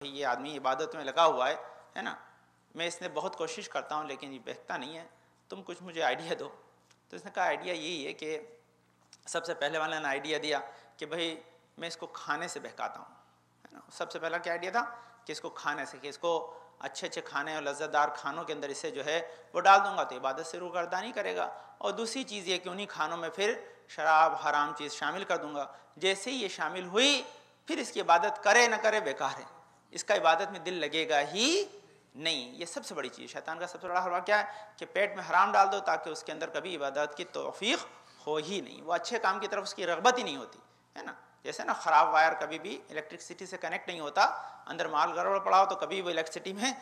یہ آدمی عبادت میں لگا ہوا ہے نا، میں اس نے بہت کوشش کرتا ہوں لیکن یہ بہکتا نہیں ہے، تم کچھ مجھے آئیڈیا دو۔ تو اس نے کہا آئیڈیا یہی ہے کہ سب سے پہلے والے نے آئیڈیا دیا کہ بھئی میں اس کو کھانے سے بہکاتا ہوں، ہے نا۔ سب سے پہلا کیا آئیڈیا تھا کہ اس کو کھانے سے، کہ اس کو اچھے اچھے کھانے اور لذت دار کھانوں کے اندر اسے جو ہے وہ ڈال دوں گا تو عبادت سے روگردانی کرے گا۔ اور دوسری چیز یہ کہ انہی کھانوں میں پھر شراب حرام چیز شامل کر دوں گا، جیسے ہی یہ شامل ہوئی پھر اس کی عبادت کرے نہ کرے بیکار ہے، اس کا عبادت میں دل لگے گا ہی نہیں۔ یہ سب سے بڑی چیز، شیطان کا سب سے بڑا حربہ کیا ہے کہ پیٹ میں حرام ڈال دو تاکہ اس کے اندر کبھی عبادت کی توفیق ہو ہی نہیں، وہ اچھے کام کی طرف اس کی رغبت ہی نہیں ہوتی، ہے نا۔ جیسے نا خراب وائر کبھی بھی الیکٹرسٹی سے کنیکٹ نہیں ہوتا، اندر مال گڑبڑ پڑا ہو تو کبھی وہ الیکٹرسٹی میں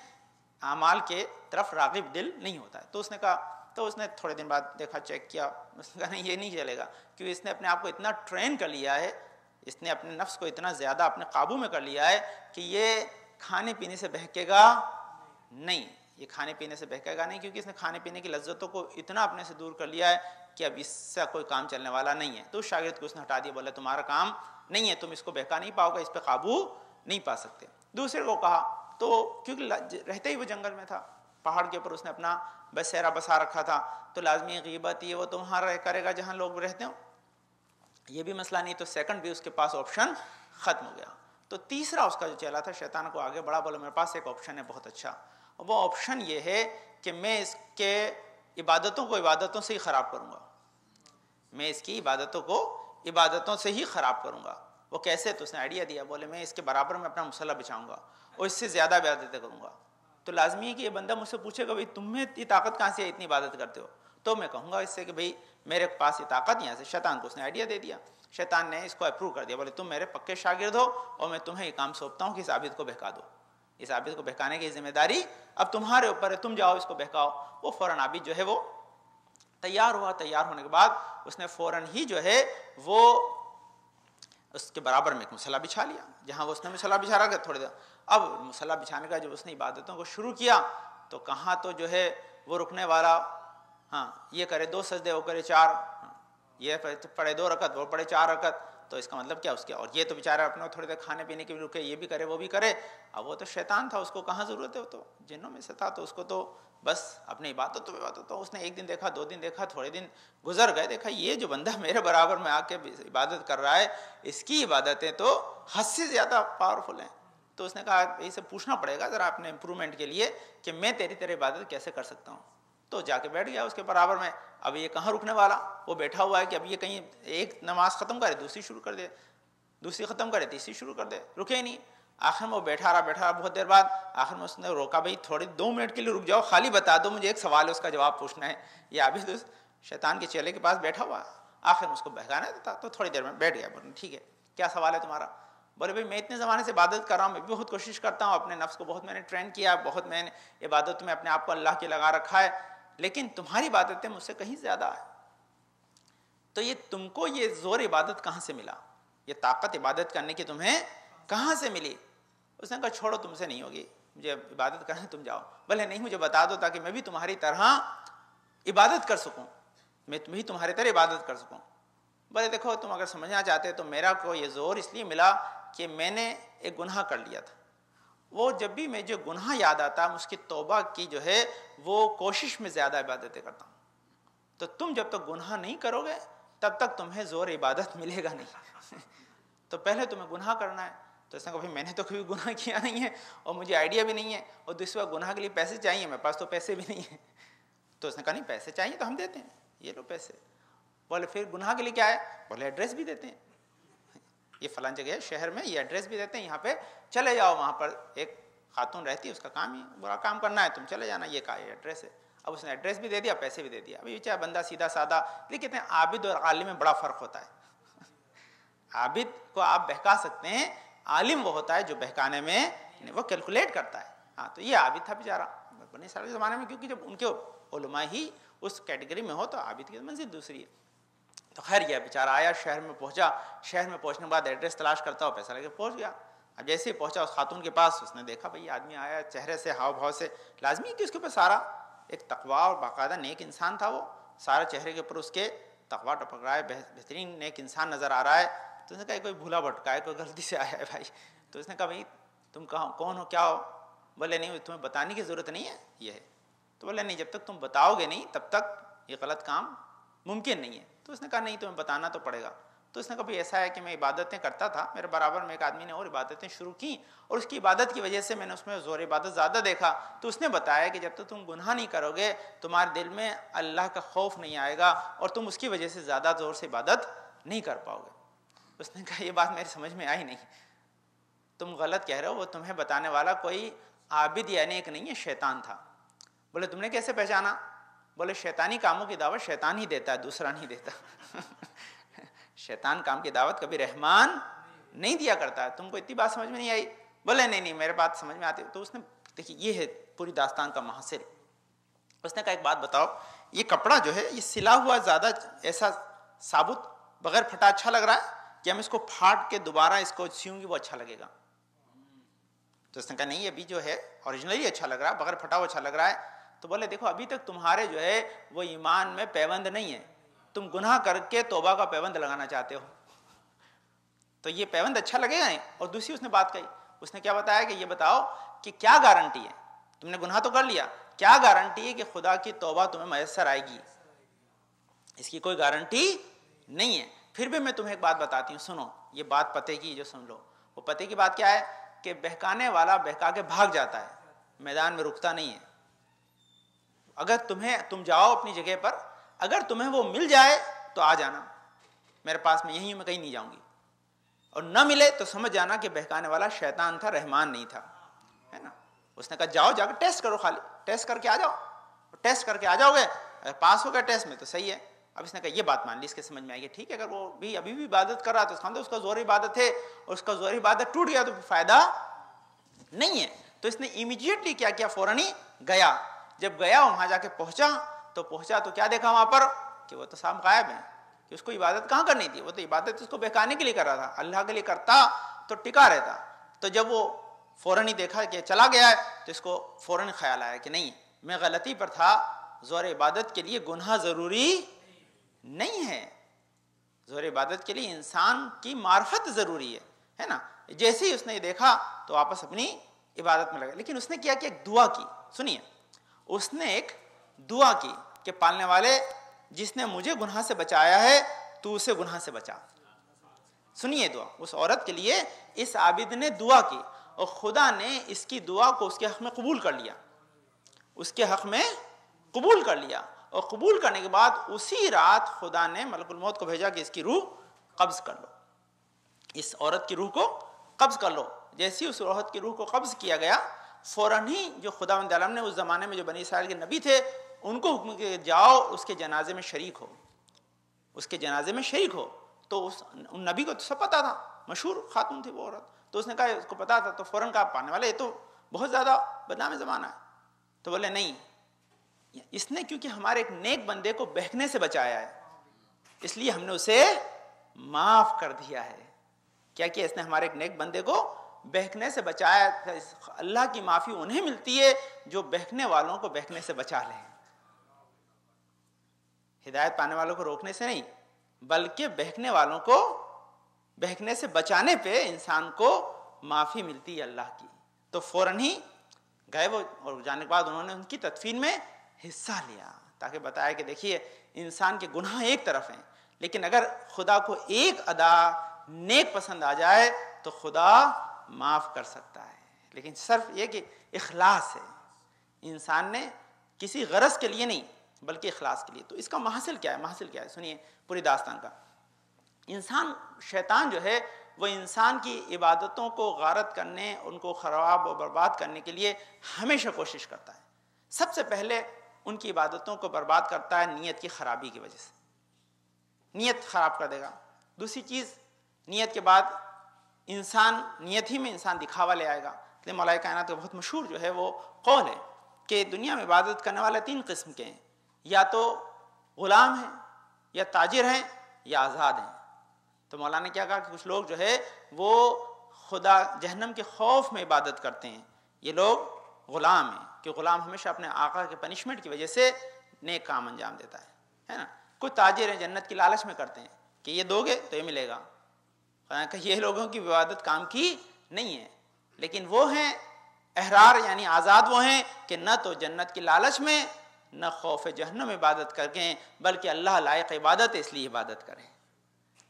اعمال کے طرف راغب دل نہیں ہوتا ہے۔ تو اس نے کہا، تو اس نے تھوڑے دن بعد دیکھا، چیک کیا، اس نے کہا نہیں یہ نہیں چلے گا، کیونکہ اس نے اپنے آپ کو اتنا ٹرین کر لیا ہے، اس نے اپنے نفس کو اتنا زیادہ اپنے قابو میں کر لیا ہے کہ یہ کھانے پینے سے بہکے گا نہیں، یہ کھانے پینے سے بہکے گا نہیں، کیونکہ اس نے کھانے پینے کی لذتوں کو اتنا اپنے سے دور کر لیا ہے کہ اب اس سے کوئی کام چلنے والا نہیں ہے۔ تو اس شاگرد کو اس نے ہٹا دیا، بولا تمہارا کام نہیں ہے، تم اس کو بہکا نہیں پاؤ گے، اس پہ قابو نہیں پا سکتے۔ دوسرے کو کہا، تو کیونکہ رہتے ہی وہ جنگل میں تھا، پہاڑ کے اوپر اس نے اپنا بسیرا بسا رکھا تھا، تو لازمی غیبت یہ وہ تو وہاں کرے گا جہاں لوگ رہتے ہوں، یہ بھی مسئلہ نہیں، تو سیکنڈ بھی اس کے پاس آپشن ختم ہو گیا۔ تو تیسرا اس کا جو چلا تھا، شیطان کو آگے بڑھا، بولا میرے پاس ایک آپشن ہے بہت اچھا، وہ آپشن یہ ہے کہ میں اس کے عبادتوں کو عبادتوں سے ہی خراب کروں گا، میں اس کی عبادتوں کو عبادتوں سے ہی خراب کروں گا۔ وہ کیسے؟ تو اس نے آئیڈیا دیا، بولے میں اس کے برابر میں اپنا مصلی بچھاؤں گا اور اس سے زیادہ عبادتیں کروں گا۔ تو لازمی ہے کہ یہ بندہ مجھ سے پوچھے گا بھائی تمہیں اتنی طاقت کہاں سے ہے، اتنی عبادت کرتے ہو؟ تو میں کہوں گا اس سے کہ بھئی میرے پاس یہ طاقت یہاں سے۔ شیطان کو اس نے آئیڈیا دے دیا، شیطان نے اس کو اپروو کر دیا، بولے تم میرے پکے شاگرد ہو اور میں تمہیں یہ کام سونپتا ہوں کہ اس عابد کو بہکا دو، اس عابد کو بہکانے کی ذمہ داری اب تمہارے اوپر ہے، تم جاؤ اس کو بہکاؤ۔ وہ فوراً عابد جو ہے وہ تیار ہوا، تیار ہونے کے بعد اس نے فوراً ہی جو ہے وہ اس کے برابر میں ایک مصلی بچھا لیا، جہاں وہ اس نے مصلی بچھا رکھا تھوڑی دیر۔ اب مصلی بچھانے کا جب اس نے عبادتوں کو شروع کیا تو کہاں تو جو ہے وہ رکنے والا، ہاں یہ کرے 2 سجدے وہ کرے 4، یہ پڑھے 2 رکعت وہ پڑھے 4 رکعت، تو اس کا مطلب کیا اس کے، اور یہ تو بیچارہ اپنا تھوڑی دیر کھانے پینے کے بھی رکے، یہ بھی کرے وہ بھی کرے۔ اب وہ تو شیطان تھا، اس کو کہاں ضرورت ہے، وہ تو جنوں میں سے تھا، تو اس کو تو بس اپنی عبادت تو اس نے 1 دن دیکھا، 2 دن دیکھا، تھوڑے دن گزر گئے، دیکھا یہ جو بندہ میرے برابر میں آ کے عبادت کر رہا ہے اس کی عبادتیں تو حد سے زیادہ پاورفل ہیں۔ تو اس نے کہا اسے پوچھنا پڑے گا ذرا اپنے امپرومنٹ کے لیے کہ میں تیری عبادت کیسے کر سکتا ہوں۔ تو جا کے بیٹھ گیا اس کے برابر میں۔ اب یہ کہاں رکنے والا، وہ بیٹھا ہوا ہے کہ اب یہ کہیں ایک نماز ختم کرے دوسری شروع کر دے، دوسری ختم کرے تیسری شروع کر دے، رکے ہی نہیں۔ آخر میں وہ بیٹھا رہا بہت دیر بعد، آخر میں اس نے روکا، بھائی تھوڑی 2 منٹ کے لیے رک جاؤ، خالی بتا دو مجھے، ایک سوال ہے اس کا جواب پوچھنا ہے۔ یہ عابد اس شیطان کے چیلے کے پاس بیٹھا ہوا، آخر میں اس کو بہکانا تھا، تو تھوڑی دیر میں بیٹھ گیا۔ بولے ٹھیک ہے کیا سوال ہے تمہارا؟ بولے بھائی میں اتنے زمانے سے عبادت کر رہا ہوں، میں بھی بہت کوشش کرتا ہوں، اپنے نفس کو بہت میں نے ٹرین کیا، بہت میں نے عبادت میں اپنے آپ کو اللہ کے لگا رکھا ہے، لیکن تمہاری عبادتیں مجھ سے کہیں زیادہ ہے، تو یہ تم کو یہ زور عبادت کہاں سے ملا، یہ طاقت عبادت کرنے کی تمہیں کہاں سے ملی؟ اس نے کہا چھوڑو تم سے نہیں ہوگی، مجھے عبادت کرنا تم جاؤ۔ بولے نہیں مجھے بتا دو تاکہ میں بھی تمہاری طرح عبادت کر سکوں، میں بھی تمہاری طرح عبادت کر سکوں۔ بولے دیکھو تم اگر سمجھنا چاہتے تو میرا کو یہ زور اس لیے ملا کہ میں نے ایک گناہ کر لیا تھا، وہ جب بھی میں جو گناہ یاد آتا اس کی توبہ کی جو ہے وہ کوشش میں زیادہ عبادتیں کرتا ہوں، تو تم جب تک گناہ نہیں کرو گے تب تک تمہیں زور عبادت ملے گا نہیں تو پہلے تمہیں گناہ کرنا ہے۔ تو اس نے کہا بھائی میں نے تو کبھی گناہ کیا نہیں ہے اور مجھے آئیڈیا بھی نہیں ہے، اور دوسری بات گناہ کے لیے پیسے چاہیے، میرے پاس تو پیسے بھی نہیں ہیں۔ تو اس نے کہا نہیں پیسے چاہیے تو ہم دیتے ہیں، یہ لو پیسے۔ بولے پھر گناہ کے لیے کیا ہے؟ بولے ایڈریس بھی دیتے ہیں، یہ فلاں جگہ ہے شہر میں، یہ ایڈریس بھی دیتے ہیں، یہاں پہ چلے جاؤ، وہاں پر ایک خاتون رہتی ہے، اس کا کام ہی برا کام کرنا ہے، تم چلے جانا، یہ کا ایڈریس ہے۔ اب اس نے ایڈریس بھی دے دیا، پیسے بھی دے دیا۔ ابھی چاہے بندہ سیدھا سادہ، لیکن کہتے ہیں عابد اور عالم میں بڑا فرق ہوتا ہے۔ عابد کو آپ بہکا سکتے ہیں، عالم وہ ہوتا ہے جو بہکانے میں وہ کیلکولیٹ کرتا ہے۔ ہاں تو یہ عابد تھا بیچارہ بنی اسرائیل کے زمانے میں، کیونکہ جب ان کے علماء ہی اس کیٹیگری میں ہو تو عابد کی منزل دوسری ہے۔ تو خیر یہ بیچارہ آیا، شہر میں پہنچا، شہر میں پہنچنے کے بعد ایڈریس تلاش کرتا ہو، پیسہ لے کے پہنچ گیا۔ اب جیسے ہی پہنچا اس خاتون کے پاس، اس نے دیکھا بھئی آدمی آیا، چہرے سے ہاؤ بھاؤ سے لازمی ہے کہ اس کے اوپر سارا ایک تقویٰ اور باقاعدہ نیک انسان تھا، وہ سارے چہرے کے اوپر اس کے تقویٰ ٹپک رہا ہے، بہترین نیک انسان نظر آ رہا ہے۔ تو اس نے کہا کوئی بھولا بھٹکا ہے، کوئی غلطی سے آیا ہے بھائی۔ تو اس نے کہا بھائی تم کہاں کون ہو کیا ہو؟ بولے نہیں تمہیں بتانے کی ضرورت نہیں ہے یہ ہے. تو بولے نہیں جب تک تم بتاؤ گے نہیں تب تک یہ غلط کام ممکن نہیں ہے. تو اس نے کہا نہیں تمہیں بتانا تو پڑے گا. تو اس نے کہا بھائی ایسا ہے کہ میں عبادتیں کرتا تھا, میرے برابر میں ایک آدمی نے اور عبادتیں شروع کی اور اس کی عبادت کی وجہ سے میں نے اس میں زور عبادت زیادہ دیکھا. تو اس نے بتایا کہ جب تک تم گناہ نہیں کرو گے تمہارے دل میں اللہ کا خوف نہیں آئے گا اور تم اس کی وجہ سے زیادہ زور سے عبادت نہیں کر پاؤ گے. اس نے کہا یہ بات میری سمجھ میں آئی نہیں, تم غلط کہہ رہے ہو, وہ تمہیں بتانے والا کوئی عابد یا نیک نہیں ہے, شیطان تھا. بولے تم نے کیسے پہچانا؟ بولے شیطانی کاموں کی دعوت شیطان ہی دیتا ہے, دوسرا نہیں دیتا. شیطان کام کی دعوت کبھی رحمان نہیں دیا کرتا ہے. تم کو اتنی بات سمجھ میں نہیں آئی؟ بولے نہیں میرے بات سمجھ میں آتی. تو اس نے دیکھیے یہ ہے پوری داستان کا محصل. اس نے کہا ایک بات بتاؤ, یہ کپڑا جو ہے یہ سلا ہوا زیادہ ایسا ثابت بغیر پھٹا اچھا لگ رہا ہے کہ ہم اس کو پھاٹ کے دوبارہ اس کو سیوں گی وہ اچھا لگے گا؟ تو اس نے کہا نہیں ابھی جو ہے اوریجنلی اچھا لگ رہا ہے, بغیر پھٹا ہوا اچھا لگ رہا ہے. تو بولے دیکھو ابھی تک تمہارے جو ہے وہ ایمان میں پیوند نہیں ہے, تم گناہ کر کے توبہ کا پیوند لگانا چاہتے ہو, تو یہ پیوند اچھا لگے گا نہیں. اور دوسری اس نے بات کہی, اس نے کیا بتایا کہ یہ بتاؤ کہ کیا گارنٹی ہے, تم نے گناہ تو کر لیا, کیا گارنٹی ہے کہ خدا کی توبہ تمہیں میسر آئے گی؟ اس کی کوئی گارنٹی نہیں ہے. پھر بھی میں تمہیں ایک بات بتاتی ہوں, سنو یہ بات پتے کی جو سن لو. وہ پتے کی بات کیا ہے کہ بہکانے والا بہکا کے بھاگ جاتا ہے, میدان میں رکتا نہیں ہے. اگر تم جاؤ اپنی جگہ پر, اگر تمہیں وہ مل جائے تو آ جانا میرے پاس, میں یہیں میں کہیں نہیں جاؤں گی. اور نہ ملے تو سمجھ جانا کہ بہکانے والا شیطان تھا, رحمان نہیں تھا, ہے نا. اس نے کہا جاؤ جا کے ٹیسٹ کرو, خالی ٹیسٹ کر کے آ جاؤ. ٹیسٹ کر کے آ جاؤ گے, اگر پاس ہو گیا ٹیسٹ میں تو صحیح ہے. اب اس نے کہا یہ بات مان لی, اس کے سمجھ میں آئی کہ ٹھیک ہے, اگر وہ بھی ابھی بھی عبادت کر رہا تھا اس کا زور عبادت ہے اور اس کا زور عبادت ٹوٹ گیا تو فائدہ نہیں ہے. تو اس نے امیڈیٹلی کیا کیا, فوراً ہی گیا. جب گیا وہاں جا کے پہنچا تو کیا دیکھا وہاں پر کہ وہ تو صاحب غائب ہیں, کہ اس کو عبادت کہاں کرنی تھی, وہ تو عبادت اس کو بہکانے کے لیے کر رہا تھا. اللہ کے لیے کرتا تو ٹکا رہتا. تو جب وہ فوراً ہی دیکھا کہ چلا گیا ہے تو اس کو فوراً خیال آیا کہ نہیں میں غلطی پر تھا, زور عبادت کے لیے گناہ ضروری نہیں ہے, زور عبادت کے لیے انسان کی معرفت ضروری ہے نا. جیسے ہی اس نے یہ دیکھا تو واپس اپنی عبادت میں لگا. لیکن اس نے کیا کہ ایک دعا کی, سنیے, اس نے ایک دعا کی کہ پالنے والے جس نے مجھے گناہ سے بچایا ہے تو اسے گناہ سے بچا. سنیے دعا, اس عورت کے لیے اس عابد نے دعا کی اور خدا نے اس کی دعا کو اس کے حق میں قبول کر لیا, اس کے حق میں قبول کر لیا. اور قبول کرنے کے بعد اسی رات خدا نے ملک الموت کو بھیجا کہ اس کی روح قبض کر لو, اس عورت کی روح کو قبض کر لو. جیسی اس عورت کی روح کو قبض کیا گیا فوراً ہی جو خداوند عالم نے اس زمانے میں جو بنی اسرائیل کے نبی تھے ان کو حکم کہ جاؤ اس کے جنازے میں شریک ہو, اس کے جنازے میں شریک ہو. تو ان نبی کو تو سب پتا تھا, مشہور خاتون تھی وہ عورت, تو اس نے کہا اس کو پتا تھا. تو فوراً کہا پانے والے یہ تو بہت زیادہ بدنام زمانہ ہے. تو بولے نہیں, اس نے کیونکہ ہمارے ایک نیک بندے کو بہکنے سے بچایا ہے اس لیے ہم نے اسے معاف کر دیا ہے. کیا کیا اس نے ہمارے ایک نیک بندے کو بہکنے سے بچایا. اللہ کی معافی انہیں ملتی ہے جو بہکنے والوں کو بہکنے سے بچا لیں, ہدایت پانے والوں کو روکنے سے نہیں بلکہ بہکنے والوں کو بہکنے سے بچانے پہ انسان کو معافی ملتی ہے اللہ کی. تو فوراً ہی گئے وہ, اور جانے کے بعد انہوں نے ان کی تدفین میں حصہ لیا تاکہ بتایا کہ دیکھیے انسان کے گناہ ایک طرف ہیں لیکن اگر خدا کو ایک ادا نیک پسند آ جائے تو خدا معاف کر سکتا ہے. لیکن صرف یہ کہ اخلاص ہے, انسان نے کسی غرض کے لیے نہیں بلکہ اخلاص کے لیے. تو اس کا محصل کیا ہے, محصل کیا ہے سنیے پوری داستان کا. انسان شیطان جو ہے وہ انسان کی عبادتوں کو غارت کرنے, ان کو خراب و برباد کرنے کے لیے ہمیشہ کوشش کرتا ہے. سب سے پہلے ان کی عبادتوں کو برباد کرتا ہے نیت کی خرابی کی وجہ سے, نیت خراب کر دے گا. دوسری چیز, نیت کے بعد انسان نیت ہی میں انسان دکھاوا لے آئے گا. مولا کائنات کا بہت مشہور جو ہے وہ قول ہے کہ دنیا میں عبادت کرنے والے 3 قسم کے ہیں, یا تو غلام ہیں, یا تاجر ہیں, یا آزاد ہیں. تو مولا نے کیا کہا کہ کچھ لوگ جو ہے وہ خدا جہنم کے خوف میں عبادت کرتے ہیں, یہ لوگ غلام ہیں, کہ غلام ہمیشہ اپنے آقا کے پنشمنٹ کی وجہ سے نیک کام انجام دیتا ہے نا. کچھ تاجر ہیں جنت کی لالچ میں کرتے ہیں کہ یہ دو گے تو یہ ملے گا, کہ یہ لوگوں کی عبادت کام کی نہیں ہے. لیکن وہ ہیں احرار، یعنی آزاد وہ ہیں کہ نہ تو جنت کی لالچ میں، نہ خوف جہنم عبادت کر کے، بلکہ اللہ لائق عبادت اس لیے عبادت کریں۔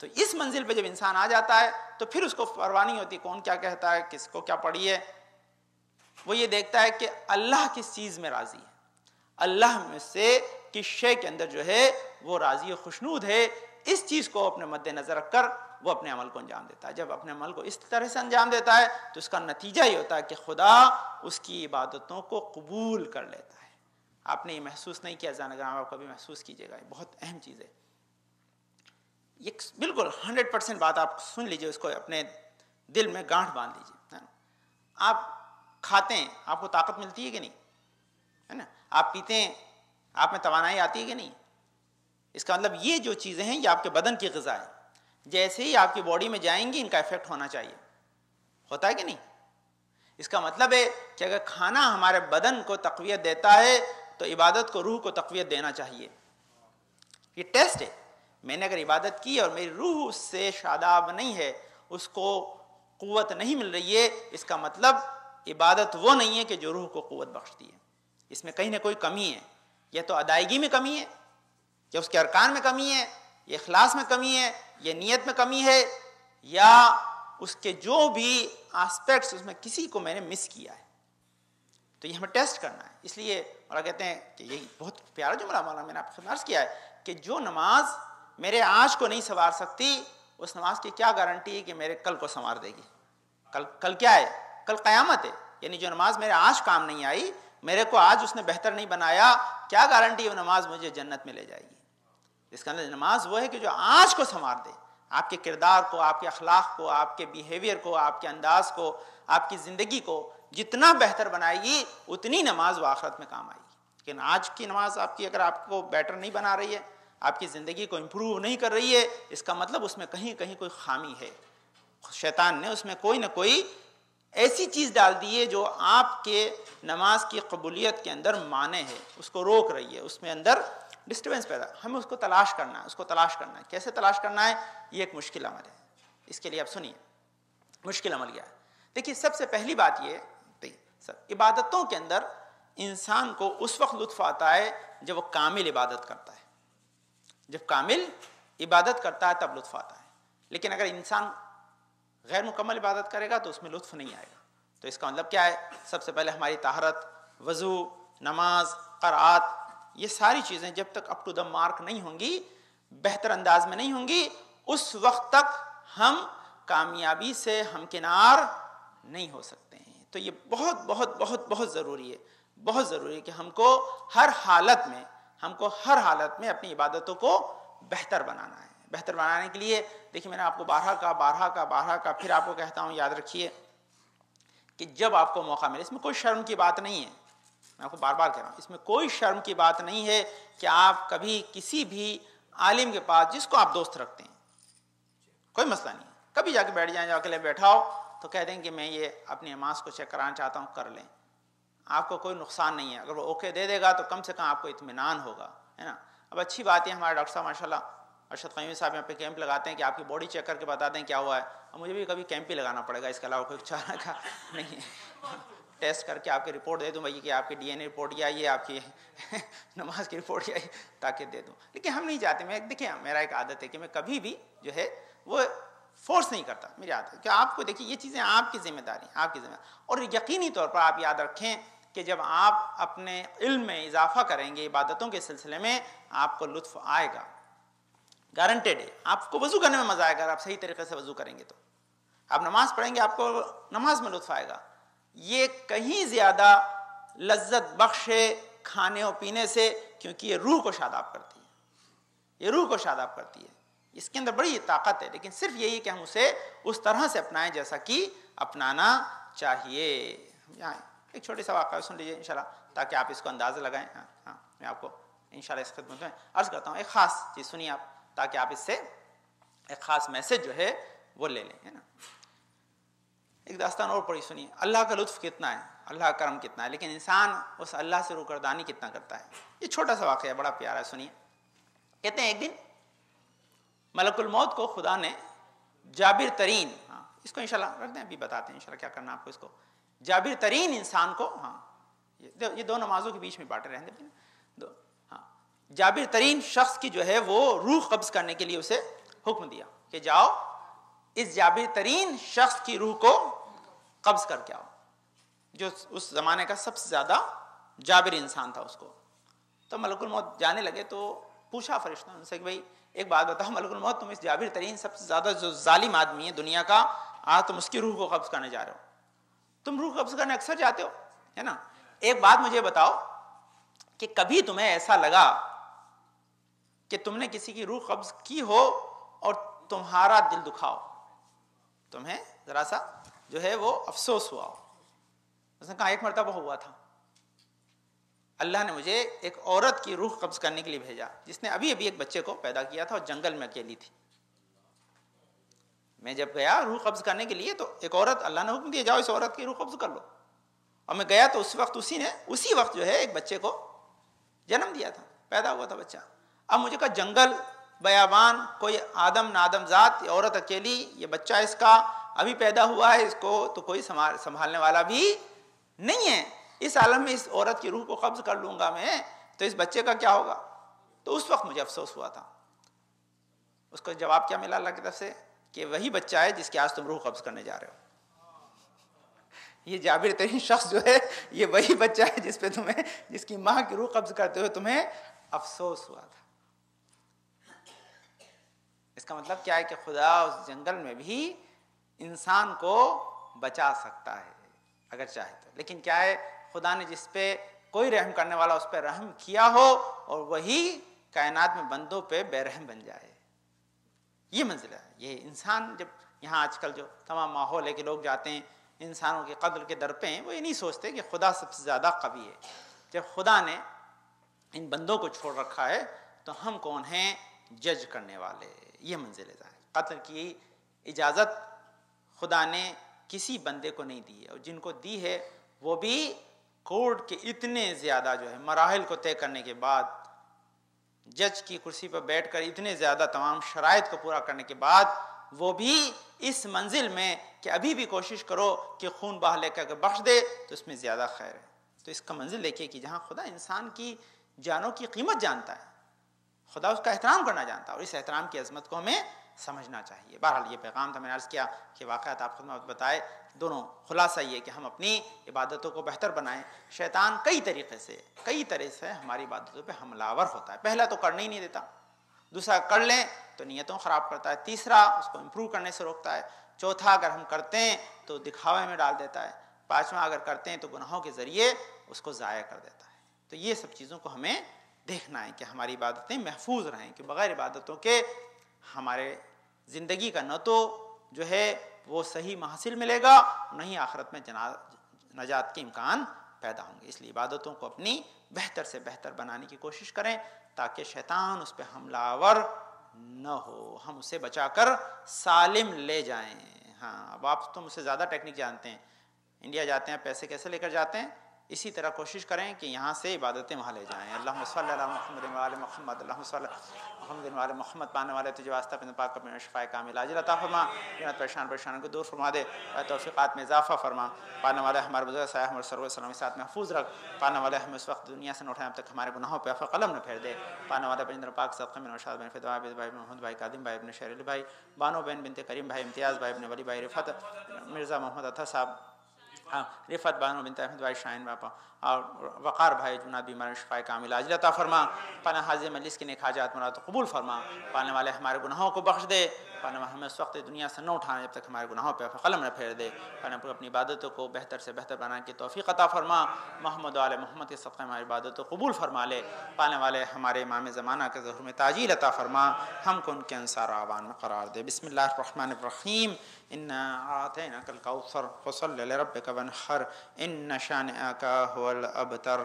تو اس منزل پہ جب انسان آ جاتا ہے تو پھر اس کو پرواہ نہیں ہوتی کون کیا کہتا ہے، کس کو کیا پڑھی ہے، وہ یہ دیکھتا ہے کہ اللہ کس چیز میں راضی ہے، اللہ میں سے کس شے کے اندر جو ہے وہ راضی و خوشنود ہے، اس چیز کو اپنے مد نظر رکھ کر وہ اپنے عمل کو انجام دیتا ہے۔ جب اپنے عمل کو اس طرح سے انجام دیتا ہے تو اس کا نتیجہ یہ ہوتا ہے کہ خدا اس کی عبادتوں کو قبول کر لیتا ہے۔ آپ نے یہ محسوس نہیں کیا زان گرام، آپ کبھی محسوس کیجئے گا، یہ بہت اہم چیز ہے، یہ بالکل 100% بات آپ سن لیجئے، اس کو اپنے دل میں گانٹھ باندھ لیجئے۔ آپ کھاتے ہیں، آپ کو طاقت ملتی ہے کہ نہیں، ہے نا؟ آپ پیتے ہیں، آپ میں توانائی آتی ہے کہ نہیں؟ اس کا مطلب یہ جو چیزیں ہیں یہ آپ کے بدن کی غذا ہے، جیسے ہی آپ کی باڈی میں جائیں گی ان کا ایفیکٹ ہونا چاہیے، ہوتا ہے کہ نہیں؟ اس کا مطلب ہے کہ اگر کھانا ہمارے بدن کو تقویت دیتا ہے تو عبادت کو روح کو تقویت دینا چاہیے۔ یہ ٹیسٹ ہے، میں نے اگر عبادت کی اور میری روح اس سے شاداب نہیں ہے، اس کو قوت نہیں مل رہی ہے، اس کا مطلب عبادت وہ نہیں ہے کہ جو روح کو قوت بخشتی ہے، اس میں کہیں نہ کوئی کمی ہے، یا تو ادائیگی میں کمی ہے، یا اس کے ارکان میں کمی ہے، یا اخلاص میں کمی ہے، یا نیت میں کمی ہے، یا اس کے جو بھی آسپیکٹس اس میں کسی کو میں نے مس کیا ہے۔ تو یہ ہمیں ٹیسٹ کرنا ہے۔ اس لیے مولانا کہتے ہیں کہ یہی بہت پیارا جملہ مولانا میں نے آپ کو عرض کیا ہے کہ جو نماز میرے آج کو نہیں سنوار سکتی، اس نماز کی کیا گارنٹی ہے کہ میرے کل کو سنوار دے گی؟ کل کیا ہے؟ کل قیامت ہے، یعنی جو نماز میرے آج کام نہیں آئی، میرے کو آج اس نے بہتر نہیں بنایا، کیا گارنٹی ہے وہ نماز مجھے جنت میں لے جائے گی؟ اس کا اندر نماز وہ ہے کہ جو آج کو سنوار دے، آپ کے کردار کو، آپ کے اخلاق کو، آپ کے بیہیویئر کو، آپ کے انداز کو، آپ کی زندگی کو جتنا بہتر بنائے گی اتنی نماز وہ آخرت میں کام آئے گی۔ لیکن آج کی نماز آپ کی اگر آپ کو بیٹر نہیں بنا رہی ہے، آپ کی زندگی کو امپروو نہیں کر رہی ہے، اس کا مطلب اس میں کہیں کہیں کوئی خامی ہے، شیطان نے اس میں کوئی نہ کوئی ایسی چیز ڈال دی ہے جو آپ کے نماز کی قبولیت کے اندر مانع ہے، اس کو روک رہی ہے، اس میں اندر ڈسٹربنس پیدا۔ ہمیں اس کو تلاش کرنا ہے، اس کو تلاش کرنا ہے۔ کیسے تلاش کرنا ہے؟ یہ ایک مشکل عمل ہے، اس کے لیے آپ سنیے مشکل عمل کیا ہے۔ دیکھیے سب سے پہلی بات یہ عبادتوں کے اندر انسان کو اس وقت لطف آتا ہے جب وہ کامل عبادت کرتا ہے، جب کامل عبادت کرتا ہے تب لطف آتا ہے۔ لیکن اگر انسان غیر مکمل عبادت کرے گا تو اس میں لطف نہیں آئے گا۔ تو اس کا مطلب کیا ہے؟ سب سے پہلے ہماری طہارت، وضو، نماز، قرات، یہ ساری چیزیں جب تک اپ ٹو دا مارک نہیں ہوں گی، بہتر انداز میں نہیں ہوں گی، اس وقت تک ہم کامیابی سے ہمکنار نہیں ہو سکتے ہیں۔ تو یہ بہت بہت بہت بہت ضروری ہے، بہت ضروری ہے کہ ہم کو ہر حالت میں اپنی عبادتوں کو بہتر بنانا ہے۔ بہتر بنانے کے لیے دیکھیں میں نے آپ کو بارہا کا پھر آپ کو کہتا ہوں، یاد رکھیے کہ جب آپ کو موقع ملے، اس میں کوئی شرم کی بات نہیں ہے، میں آپ کو بار بار کہہ رہا ہوں، اس میں کوئی شرم کی بات نہیں ہے کہ آپ کبھی کسی بھی عالم کے پاس جس کو آپ دوست رکھتے ہیں، کوئی مسئلہ نہیں ہے، کبھی جا کے بیٹھ جائیں، جا کے بیٹھا ہو تو کہہ دیں کہ میں یہ اپنی نماز کو چیک کرانا چاہتا ہوں، کر لیں، آپ کو کوئی نقصان نہیں ہے۔ اگر وہ اوکے دے گا تو کم سے کم آپ کو اطمینان ہوگا، ہے نا۔ اب اچھی بات ہے ہمارے ڈاکٹر صاحب ماشاءاللہ ارشد قیومی صاحب یہاں پہ کیمپ لگاتے ہیں کہ آپ کی باڈی چیک کر کے بتا دیں کیا ہوا ہے، اور مجھے بھی کبھی کیمپ ہی لگانا پڑے گا، اس کے علاوہ کوئی چارہ کا نہیں ہے، ٹیسٹ کر کے آپ کی رپورٹ دے دوں بھائی کہ آپ کی ڈی این اے رپورٹ یہ آئی ہے، آپ کی نماز کی رپورٹ یہ آئی، تاکہ دے دوں۔ لیکن ہم نہیں چاہتے، میں دیکھیں میرا ایک عادت ہے کہ میں کبھی بھی جو ہے وہ فورس نہیں کرتا، میری عادت ہے کہ آپ کو دیکھیے یہ چیزیں آپ کی ذمہ داری ہیں، آپ کی ذمہ داری، اور یقینی طور پر آپ یاد رکھیں کہ جب آپ اپنے علم میں اضافہ کریں گے عبادتوں کے سلسلے میں، آپ کو لطف آئے گا، گارنٹیڈ ہے۔ آپ کو وضو کرنے میں مزہ آئے گا، آپ صحیح طریقے سے وضو کریں گے تو آپ نماز پڑھیں گے، آپ کو نماز میں لطف آئے گا۔ یہ کہیں زیادہ لذت بخش ہے کھانے اور پینے سے، کیونکہ یہ روح کو شاداب کرتی ہے، یہ روح کو شاداب کرتی ہے، اس کے اندر بڑی طاقت ہے۔ لیکن صرف یہی کہ ہم اسے اس طرح سے اپنائیں جیسا کہ اپنانا چاہیے۔ یہاں ایک چھوٹی سا واقعہ سن لیجیے انشاءاللہ، تاکہ آپ اس کو اندازہ لگائیں۔ ہاں میں آپ کو انشاءاللہ اس خدمت میں عرض کرتا ہوں، ایک خاص چیز سنیے آپ، تاکہ آپ اس سے ایک خاص میسج جو ہے وہ لے لیں، ہے نا۔ ایک داستان اور پڑھی سنیے، اللہ کا لطف کتنا ہے، اللہ کا کرم کتنا ہے، لیکن انسان اس اللہ سے روگردانی کتنا کرتا ہے۔ یہ چھوٹا سا واقعہ ہے، بڑا پیارا ہے، سنیے۔ کہتے ہیں ایک دن ملک الموت کو خدا نے جابر ترین، اس کو انشاءاللہ رکھ دیں، ابھی بتاتے ہیں انشاءاللہ کیا کرنا آپ کو اس کو. جابر ترین انسان کو، ہاں یہ دو نمازوں کے بیچ میں بانٹے رہنے دیں. ہاں جابر ترین شخص کی جو ہے وہ روح قبض کرنے کے لیے اسے حکم دیا کہ جاؤ اس جابر ترین شخص کی روح کو قبض کر کے آؤ، جو اس زمانے کا سب سے زیادہ جابر انسان تھا اس کو. تو ملک الموت جانے لگے تو پوچھا فرشتہ ان سے کہ بھائی ایک بات بتاؤ ملک الموت، تم اس جابر ترین سب سے زیادہ جو ظالم آدمی ہے دنیا کا، آج تم اس کی روح کو قبض کرنے جا رہے ہو. تم روح قبض کرنے اکثر جاتے ہو ہے نا. ایک بات مجھے بتاؤ کہ کبھی تمہیں ایسا لگا کہ تم نے کسی کی روح قبض کی ہو اور تمہارا دل دکھا ہو، تمہیں ذرا سا جو ہے وہ افسوس ہوا ہو؟ اس نے کہا ایک مرتبہ ہوا تھا، اللہ نے مجھے ایک عورت کی روح قبض کرنے کے لیے بھیجا جس نے ابھی ایک بچے کو پیدا کیا تھا اور جنگل میں اکیلی تھی. میں جب گیا روح قبض کرنے کے لیے تو ایک عورت، اللہ نے حکم دیا جاؤ اس عورت کی روح قبض کر لو، اور میں گیا تو اس وقت اسی وقت جو ہے ایک بچے کو جنم دیا تھا، پیدا ہوا تھا بچہ. اب مجھے کہا جنگل بیابان، کوئی آدم نادم ذات، یہ عورت اکیلی، یہ بچہ اس کا ابھی پیدا ہوا ہے، اس کو تو کوئی سنبھالنے والا بھی نہیں ہے. اس عالم میں اس عورت کی روح کو قبض کر لوں گا میں تو اس بچے کا کیا ہوگا؟ تو اس وقت مجھے افسوس ہوا تھا. اس کو جواب کیا ملا اللہ کی طرف سے کہ وہی بچہ ہے جس کی آج تم روح قبض کرنے جا رہے ہو. یہ جابر ترین شخص جو ہے یہ وہی بچہ ہے جس کی ماں کی روح قبض کرتے ہوئے تمہیں افسوس ہوا تھا. اس کا مطلب کیا ہے کہ خدا اس جنگل میں بھی انسان کو بچا سکتا ہے اگر چاہے تو. لیکن کیا ہے، خدا نے جس پہ کوئی رحم کرنے والا اس پہ رحم کیا ہو اور وہی کائنات میں بندوں پہ بے رحم بن جائے. یہ منزل ہے. یہ انسان جب یہاں آج کل جو تمام ماحول ہے کہ لوگ جاتے ہیں انسانوں کے قتل کے در پہ ہیں، وہ یہ نہیں سوچتے کہ خدا سب سے زیادہ قوی ہے. جب خدا نے ان بندوں کو چھوڑ رکھا ہے تو ہم کون ہیں جج کرنے والے. یہ منزل ہے. قتل کی اجازت خدا نے کسی بندے کو نہیں دی ہے، اور جن کو دی ہے وہ بھی کورٹ کے اتنے زیادہ جو ہے مراحل کو طے کرنے کے بعد، جج کی کرسی پر بیٹھ کر اتنے زیادہ تمام شرائط کو پورا کرنے کے بعد، وہ بھی اس منزل میں کہ ابھی بھی کوشش کرو کہ خون بہا لے کر بخش دے تو اس میں زیادہ خیر ہے. تو اس کا منزل دیکھیے کہ جہاں خدا انسان کی جانوں کی قیمت جانتا ہے، خدا اس کا احترام کرنا جانتا ہے، اور اس احترام کی عظمت کو ہمیں سمجھنا چاہیے. بہرحال یہ پیغام تھا، میں نے عرض کیا کہ واقعات آپ خدمت بتائے. دونوں خلاصہ یہ کہ ہم اپنی عبادتوں کو بہتر بنائیں. شیطان کئی طرح سے ہماری عبادتوں پہ حملہ آور ہوتا ہے. پہلا تو کرنے ہی نہیں دیتا، دوسرا کر لیں تو نیتوں خراب کرتا ہے، تیسرا اس کو امپروو کرنے سے روکتا ہے، چوتھا اگر ہم کرتے ہیں تو دکھاوے میں ڈال دیتا ہے، پانچواں اگر کرتے ہیں تو گناہوں کے ذریعے اس کو ضائع کر دیتا ہے. تو یہ سب چیزوں کو ہمیں دیکھنا ہے کہ ہماری عبادتیں محفوظ رہیں، کہ بغیر عبادتوں کے ہمارے زندگی کا نہ تو جو ہے وہ صحیح محصل ملے گا، نہ ہی آخرت میں نجات کے امکان پیدا ہوں گے. اس لیے عبادتوں کو اپنی بہتر سے بہتر بنانے کی کوشش کریں تاکہ شیطان اس پہ حملہ آور نہ ہو، ہم اسے بچا کر سالم لے جائیں. ہاں اب آپ تو مجھ سے زیادہ ٹیکنیک جانتے ہیں، انڈیا جاتے ہیں پیسے کیسے لے کر جاتے ہیں، اسی طرح کوشش کریں کہ یہاں سے عبادتیں وہاں لے جائیں. اللہم صلی علی محمد و آل محمد، اللہم صلی محمد و آل محمد. پانے والے تجھے واسطہ اپنے پاک اپنے شفاء کامل عاجل عطا فرما، جنت پریشانوں کو دور فرما دے اور توفیقات میں اضافہ فرما. پانے والے ہمارے بزرگ سایہ ہمارے سرور سلام ساتھ محفوظ رکھ. پانے والے ہمیں اس وقت دنیا سے نہ اٹھائے اب تک ہمارے گناہوں پہ عفو قلم نہ پھیر دے. پانے والے بجندر پاک صدقہ میں نوشاد بن فدوا بھائی محمد بھائی قادم بھائی ابن شہر علی بھائی، بانو بہن بنت کریم بھائی امتیاز بھائی ابن ولی بھائی رفت مرزا محمد عطا صاحب، رفت بانو بنت احمد بھائی شاہین باپا، اور وقار بھائی جناب بیمار شفاء کامل عاجل عطا فرما. پانا حاضر مجلس کی نیک حاجات مراد قبول فرما. پانے والے ہمارے گناہوں کو بخش دے. پانے ہمیں اس وقت دنیا سے نہ اٹھانا جب تک ہمارے گناہوں پہ قلم نہ پھیر دے. پانے اپنی عبادتوں کو بہتر سے بہتر بنانے کی توفیق عطا فرما. محمد و آل محمد کے صدقہ ہماری عبادتوں کو قبول فرما لے. پانے والے ہمارے امام زمانہ کے ظہور میں تاجیل عطا فرما. ہم کو ان کے انصار اعوان میں قرار دے. بسم اللہ الرحمن الرحیم. انا اعطیناک الکوثر فصل لربک وانحر ان شانئک هو الابتر.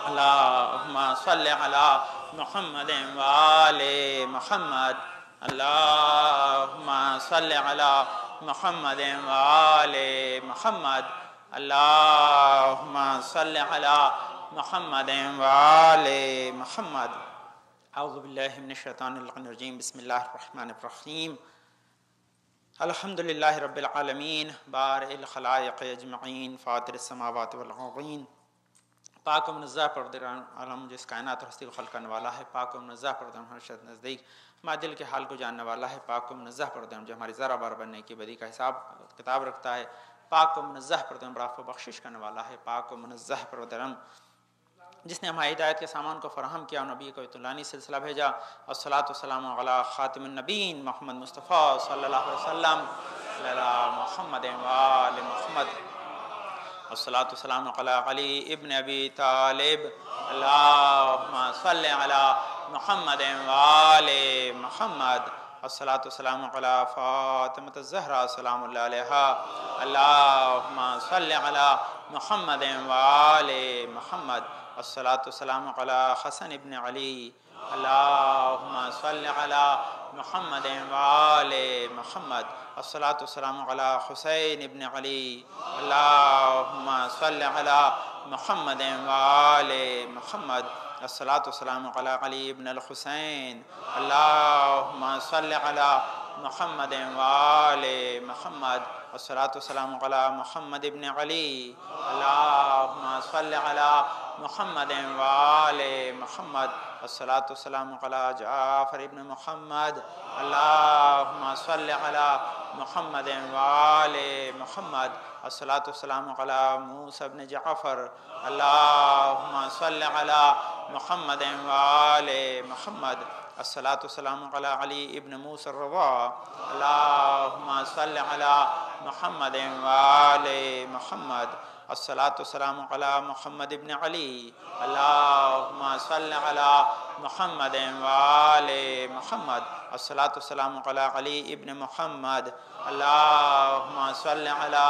اللہم صل علی محمد وآل محمد. اللہم صل علی محمد وآل محمد. اللہم صل علی محمد وآل محمد. اعوذ باللہ من الشیطان الرجیم. بسم اللہ الرحمن الرحیم. الحمدللہ رب العالمین بارئ الخلائق اجمعین فاطر السماوات والارضین، پاک و منزہ پروردگار عالم جس کائنات اور ہستی کو خلق کرنے والا ہے، پاک و منزہ پروردگار ہر شد نزدیک ہمارے دل کے حال کو جاننے والا ہے، پاک و منزہ پروردگار جو ہماری ذرہ بار بننے کی بدی کا حساب کتاب رکھتا ہے، پاک و منزہ پروردگار برافت و بخشش کرنے والا ہے، پاک و منزہ پروردگار جس نے ہماری ہدایت کے سامان کو فراہم کیا اور نبی کو طولانی سلسلہ بھیجا، والصلاۃ والسلام علی خاتم النبیین محمد مصطفیٰ صلی اللہ علیہ وسلم علی محمد وآل محمد، والصلاۃ والسلام علی علی ابن ابی طالب، اللہم صلی علی محمد وآل محمد، والصلاۃ والسلام علی فاطمۃ الزہرا سلام اللہ علیہا، اللہم صلی علی محمد وآل محمد، الصلاۃ والسلام علی حسن ابن علی، اللہم صلی علی محمد وآل محمد، الصلاۃ والسلام علی حسین ابن علی، اللہم صلی علی محمد وآل محمد، الصلاۃ والسلام علی علی ابن الحسین، اللہم صلی علی محمد وآل محمد، الصلاۃ والسلام علی محمد ابن علی، اللہم صلی علی محمد وآل محمد، الصلاۃ والسلام علی جعفر ابن محمد، اللہم صلی علی محمد وآل محمد، الصلاۃ والسلام علی موسیٰ ابن جعفر، اللہم صلی علی محمد وآل محمد، الصلاۃ والسلام علی علی ابن موسیٰ الرضا، اللہم صلی علی محمد وآل محمد، الصلاۃ والسلام علی محمد ابن علی، اللہم صلی علی محمد وآل محمد، الصلاۃ والسلام علی علی ابن محمد، اللہم صلی علی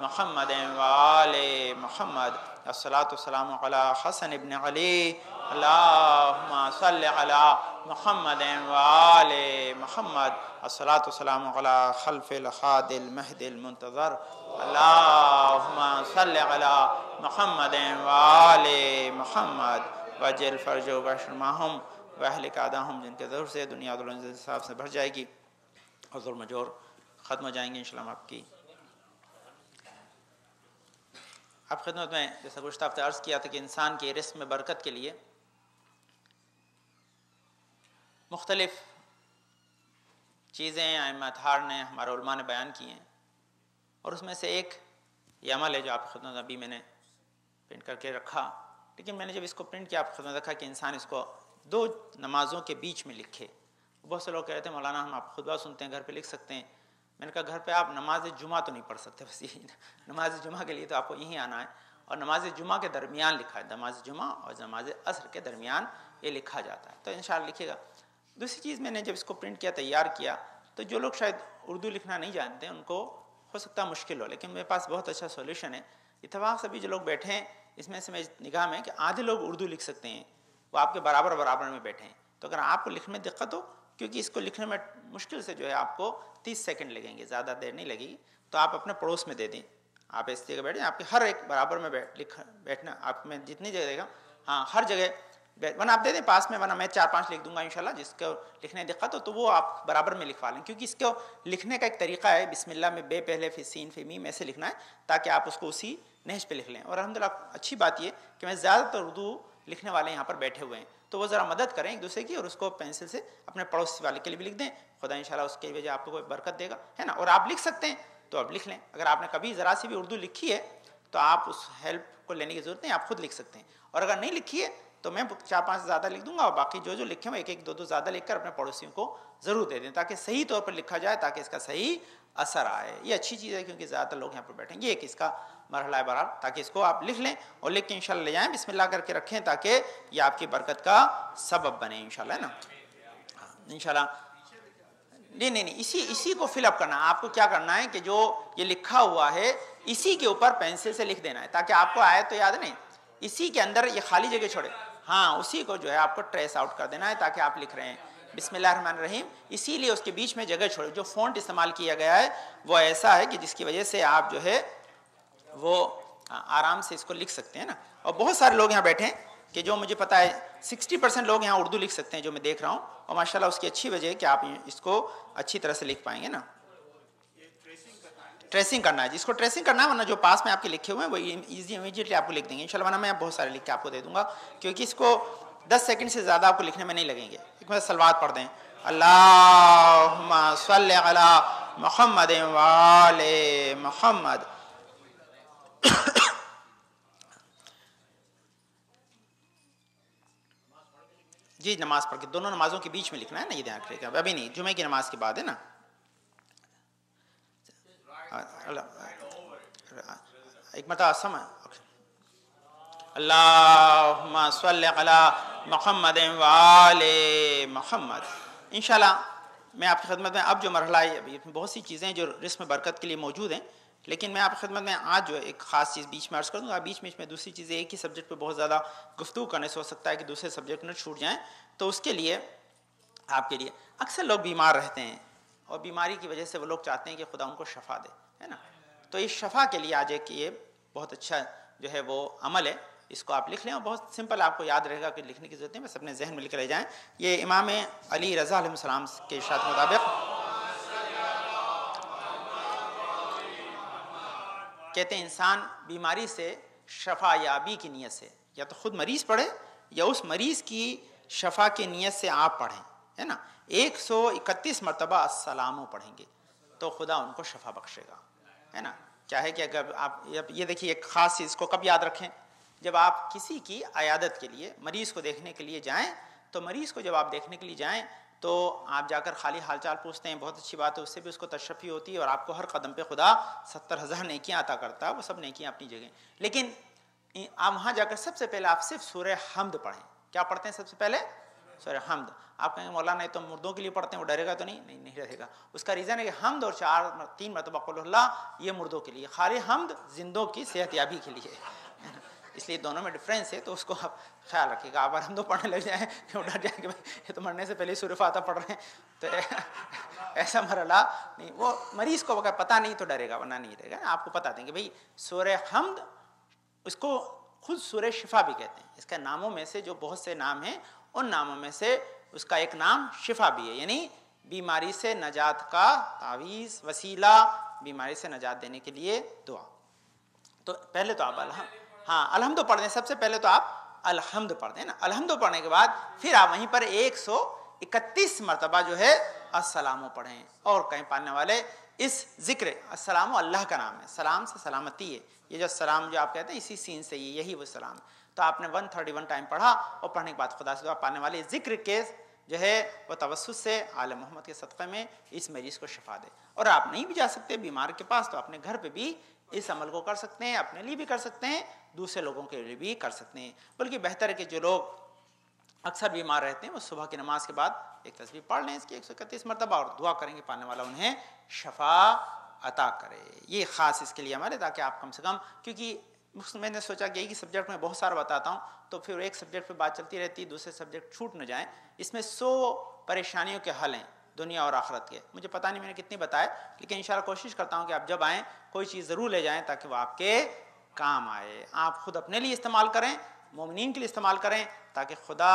محمد وآل محمد، الصلاۃ والسلام علی حسن ابن علی، اللہم صلی علی محمد وآل محمد، الصلاۃ والسلام علی خلف الہادی المہدی المنتظر، اللہم صلی علی محمد وآل محمد، وجل فرج و بشر ماہم واہلک اعداہم، جن کے ضرور سے دنیا اور حساب سے بھر جائے گی اور ظلم و جور ختم ہو جائیں گے انشاءاللہ۔ آپ کی آپ خدمت میں جیسا گزشتہ ہفتے عرض کیا تھا کہ انسان کی رزق میں برکت کے لیے مختلف چیزیں ائمہ اطہار نے، ہمارے علماء نے بیان کی ہیں، اور اس میں سے ایک یہ عمل ہے جو آپ خدمت ابھی میں نے پرنٹ کر کے رکھا، لیکن میں نے جب اس کو پرنٹ کیا آپ خدمت رکھا کہ انسان اس کو 2 نمازوں کے بیچ میں لکھے۔ بہت سے لوگ کہتے ہیں مولانا ہم آپ خطبہ سنتے ہیں گھر پہ لکھ سکتے ہیں، میں نے کہا گھر پہ آپ نماز جمعہ تو نہیں پڑھ سکتے، بس یہی نماز جمعہ کے لیے تو آپ کو یہیں آنا ہے، اور نماز جمعہ کے درمیان لکھا ہے، نماز جمعہ اور نماز عصر کے درمیان یہ لکھا جاتا ہے، تو انشاءاللہ لکھے گا۔ دوسری چیز میں نے جب اس کو پرنٹ کیا تیار کیا تو جو لوگ شاید اردو لکھنا نہیں جانتے ان کو ہو سکتا مشکل ہو، لیکن میرے پاس بہت اچھا سولوشن ہے۔ اتفاق سے بھی جو لوگ بیٹھے ہیں اس میں سے میری نگاہ میں کہ آدھے لوگ اردو لکھ سکتے ہیں، وہ آپ کے برابر میں بیٹھے ہیں، تو اگر آپ کو لکھنے میں دقت ہو، کیونکہ اس کو لکھنے میں مشکل سے جو ہے آپ کو 30 سیکنڈ لگیں گے، زیادہ دیر نہیں لگے گی، تو آپ اپنے پڑوس میں دے دیں، آپ اس جگہ بیٹھیں، آپ کے ہر ایک برابر میں بیٹھنا، آپ میں جتنی جگہ دے گا ہاں ہر جگہ ورنہ آپ دے دیں پاس میں، ورنہ میں 4-5 لکھ دوں گا انشاءاللہ، جس کو لکھنے دقت ہو تو وہ آپ برابر میں لکھوا لیں، کیونکہ اس کو لکھنے کا ایک طریقہ ہے، بسم اللہ میں بے پہلے پھر سین پھر میم ایسے لکھنا ہے تاکہ آپ اس کو اسی نہج پہ لکھ لیں۔ اور الحمدللہ اچھی بات یہ کہ میں زیادہ تر اردو لکھنے والے یہاں پر بیٹھے ہوئے ہیں، تو وہ ذرا مدد کریں ایک دوسرے کی، اور اس کو پینسل سے اپنے پڑوسی والے کے لیے بھی لکھ دیں، خدا انشاءاللہ اس کی وجہ آپ کو کوئی برکت دے گا، ہے نا۔ اور آپ لکھ سکتے ہیں تو اب لکھ لیں، اگر آپ نے کبھی ذرا سی بھی اردو لکھی ہے تو آپ اس ہیلپ کو لینے کی ضرورت نہیں، آپ خود لکھ سکتے ہیں، اور اگر نہیں لکھی ہے تو میں 4-5 زیادہ لکھ دوں گا، اور باقی جو لکھے ہیں 1-2 زیادہ لکھ کر اپنے پڑوسیوں کو ضرور دے دیں تاکہ صحیح طور پر لکھا جائے، تاکہ اس کا صحیح اثر آئے۔ یہ اچھی چیز ہے کیونکہ زیادہ تر لوگ یہاں پر بیٹھیں گے، ایک اس کا مرحلہ ہے بہرحال، تاکہ اس کو آپ لکھ لیں اور لکھ کے انشاءاللہ لے جائیں، بسم اللہ کر کے رکھیں تاکہ یہ آپ کی برکت کا سبب بنے انشاءاللہ، ہے نا۔ انشاءاللہ نہیں اسی کو فل اپ کرنا، آپ کو کیا کرنا ہے کہ جو یہ لکھا ہوا ہے اسی کے اوپر پینسل سے لکھ دینا ہے تاکہ آپ کو آیت تو یاد نہیں، اسی کے اندر یہ خالی جگہ چھوڑے، ہاں اسی کو جو ہے آپ کو ٹریس آؤٹ کر دینا ہے تاکہ آپ لکھ رہے ہیں بسم اللہ الرحمن الرحیم، اسی لیے اس کے بیچ میں جگہ چھوڑے۔ جو فونٹ استعمال کیا گیا ہے وہ ایسا ہے کہ جس کی وجہ سے آپ جو ہے وہ آرام سے اس کو لکھ سکتے ہیں نا۔ اور بہت سارے لوگ یہاں بیٹھے ہیں کہ جو مجھے پتا ہے 60% لوگ یہاں اردو لکھ سکتے ہیں جو میں دیکھ رہا ہوں، اور ماشاءاللہ اس کی اچھی وجہ ہے کہ آپ اس کو اچھی طرح سے لکھ پائیں گے نا۔ ٹریسنگ کرنا ہے، جس کو ٹریسنگ کرنا ہے، ورنہ جو پاس میں آپ کے لکھے ہوئے ہیں وہ ایزی امیجیٹلی آپ کو لکھ دیں گے انشاءاللہ، ورنہ میں بہت سارے لکھ کے آپ کو دے دوں گا، کیونکہ اس کو 10 سیکنڈ سے زیادہ آپ کو لکھنے میں نہیں لگیں گے۔ ایک مرتبہ صلوات پڑھ دیں، اللہم صلی علی محمد وآل محمد۔ جی نماز پڑھ کے دونوں نمازوں کے بیچ میں لکھنا ہے نا، یہ دھیان رکھیے گا، ابھی نہیں، جمعے کی نماز کے بعد ہے نا۔ ایک مرتبہ سمجھ، اللہم صلی علی محمد وآل محمد۔ انشاءاللہ میں آپ کی خدمت میں اب جو مرحلہ ہے، ابھی بہت سی چیزیں جو رسم برکت کے لیے موجود ہیں، لیکن میں آپ کی خدمت میں آج جو ایک خاص چیز بیچ میں عرض کروں گا، بیچ میں دوسری چیزیں ایک ہی سبجیکٹ پہ بہت زیادہ گفتگو کرنے سے ہو سکتا ہے کہ دوسرے سبجیکٹ نہ چھوٹ جائیں، تو اس کے لیے آپ کے لیے اکثر لوگ بیمار رہتے ہیں اور بیماری کی وجہ سے وہ لوگ چاہتے ہیں کہ خدا ان کو شفا دے، ہے نا، تو اس شفا کے لیے آج ایک یہ بہت اچھا جو ہے وہ عمل ہے، اس کو آپ لکھ لیں اور بہت سمپل آپ کو یاد رہے گا کہ لکھنے کی ضرورت نہیں، بس اپنے ذہن میں لکھ لے جائیں۔ یہ امام علی رضا علیہ السلام کے ارشاد کے مطابق کہتے ہیں انسان بیماری سے شفا یابی کی نیت سے یا تو خود مریض پڑھے یا اس مریض کی شفا کی نیت سے آپ پڑھیں، ہے نا، 131 مرتبہ السلام پڑھیں گے تو خدا ان کو شفا بخشے گا، ہے نا۔ کیا ہے کہ اگر آپ یہ دیکھیے ایک خاص چیز کو کب یاد رکھیں، جب آپ کسی کی عیادت کے لیے مریض کو دیکھنے کے لیے جائیں، تو مریض کو جب آپ دیکھنے کے لیے جائیں تو آپ جا کر خالی حال چال پوچھتے ہیں، بہت اچھی بات ہے، اس سے بھی اس کو تشفی ہوتی ہے اور آپ کو ہر قدم پہ خدا 70,000 نیکیاں عطا کرتا ہے، وہ سب نیکیاں اپنی جگہ، لیکن آپ وہاں جا کر سب سے پہلے آپ صرف سورہ حمد پڑھیں۔ کیا پڑھتے ہیں سب سے پہلے؟ سورہ حمد۔ آپ کہیں گے مولانا یہ تو مردوں کے لیے پڑھتے ہیں، وہ ڈرے گا تو نہیں؟ نہیں رہے گا۔ اس کا ریزن ہے کہ حمد اور 3 مرتبہ قل اللہ یہ مردوں کے لیے، خالی حمد زندوں کی صحت یابی کے لیے، اس لیے دونوں میں ڈفرینس ہے، تو اس کو آپ خیال رکھیے گا۔ آپ اگر حمد پڑھنے لگ جائیں کہ وہ ڈر جائیں کہ یہ تو مرنے سے پہلے سورہ فاتحہ پڑھ رہے ہیں، تو ایسا مرحلہ نہیں، وہ مریض کو اگر پتہ نہیں تو ڈرے گا، ورنہ نہیں رہے گا۔ آپ کو بتا دیں کہ بھئی سورہ حمد، اس کو خود سورہ شفا بھی کہتے ہیں، اس کے ناموں میں سے جو بہت سے نام ہیں، ان ناموں میں سے اس کا ایک نام شفا بھی ہے، یعنی بیماری سے نجات کا تعویذ، وسیلہ، بیماری سے نجات دینے کے لیے دعا۔ تو پہلے تو آپ الحمد پڑھ دیں، سب سے پہلے تو آپ الحمد پڑھ دیں نا، الحمد پڑھنے کے بعد پھر آپ وہیں پر 131 مرتبہ جو ہے السلام پڑھیں، اور کہیں پڑھنے والے اس ذکر السلام اللہ کا نام ہے، سلام سے سلامتی ہے، یہ جو سلام جو آپ کہتے ہیں اسی سین سے یہی وہ سلام، تو آپ نے 131 ٹائم پڑھا، اور پڑھنے کے بعد خدا سے دعا پانے والے ذکر کے جو ہے وہ توسط سے آل محمد کے صدقے میں اس مریض کو شفا دے۔ اور آپ نہیں بھی جا سکتے بیمار کے پاس تو اپنے گھر پہ بھی اس عمل کو کر سکتے ہیں، اپنے لیے بھی کر سکتے ہیں، دوسرے لوگوں کے لیے بھی کر سکتے ہیں، بلکہ بہتر ہے کہ جو لوگ اکثر بیمار رہتے ہیں وہ صبح کی نماز کے بعد ایک تسبیح پڑھ لیں اس کی 131 مرتبہ، اور دعا کریں کہ پانے والا انہیں شفا عطا کرے۔ یہ خاص اس کے لیے ہمارے، تاکہ آپ کم سے کم، کیونکہ میں نے سوچا کہ ایک ہی سبجیکٹ میں بہت سارا بتاتا ہوں تو پھر ایک سبجیکٹ پہ بات چلتی رہتی، دوسرے سبجیکٹ چھوٹ نہ جائیں۔ اس میں 100 پریشانیوں کے حل ہیں دنیا اور آخرت کے، مجھے پتہ نہیں میں نے کتنے بتائے، لیکن انشاءاللہ کوشش کرتا ہوں کہ آپ جب آئیں کوئی چیز ضرور لے جائیں تاکہ وہ آپ کے کام آئے، آپ خود اپنے لیے استعمال کریں، مومنین کے لیے استعمال کریں، تاکہ خدا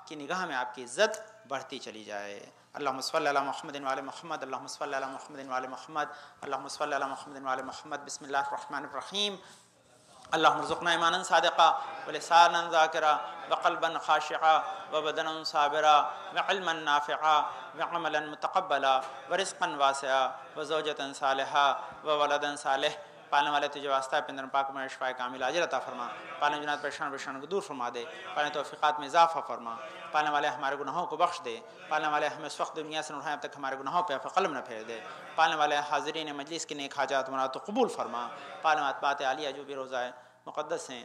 کی نگاہ میں آپ کی عزت بڑھتی چلی جائے۔ اللہم صلی علی محمد وعلی محمد، اللہم صلی علی محمد وعلی محمد، اللہم صلی علی محمد وعلی محمد۔ بسم اللہ الرحمن الرحیم۔ اللہم ارزقنا ایمانا صادقا ولسانا ذاکرا وقلبا خاشعا وبدنا صابرا وعلما نافعا وعملا متقبلا ورزقا واسعا وزوجتا صالحا وولدا صالح۔ پالنے والے تجھے واسطہ ہے پندرم پاک میں شفاء کامل عاجل عطا فرما، پالنے جنات پریشان کو دور فرما دے، پالنے توفیقات میں اضافہ فرما، پالنے والے ہمارے گناہوں کو بخش دے، پالنے والے ہمیں اس وقت دنیا سے اٹھائیں اب تک ہمارے گناہوں پہ قلم نہ پھیر دے، پالنے والے حاضرین مجلس کی نیک حاجات مراد تو قبول فرما، پالنے والے بات عالیہ جو بھی روزہ مقدس ہیں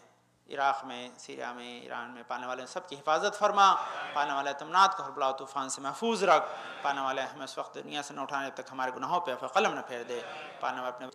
عراق میں، سیریا میں، ایران میں، پانے والے سب کی حفاظت فرما، پانے والے تمنات کو ہر بلا و طوفان سے محفوظ رکھ، پانے والے ہمیں اس وقت دنیا سے نہ اٹھانے اب تک ہمارے گناہوں پہ قلم نہ پھیر دے، پانے والے اپنے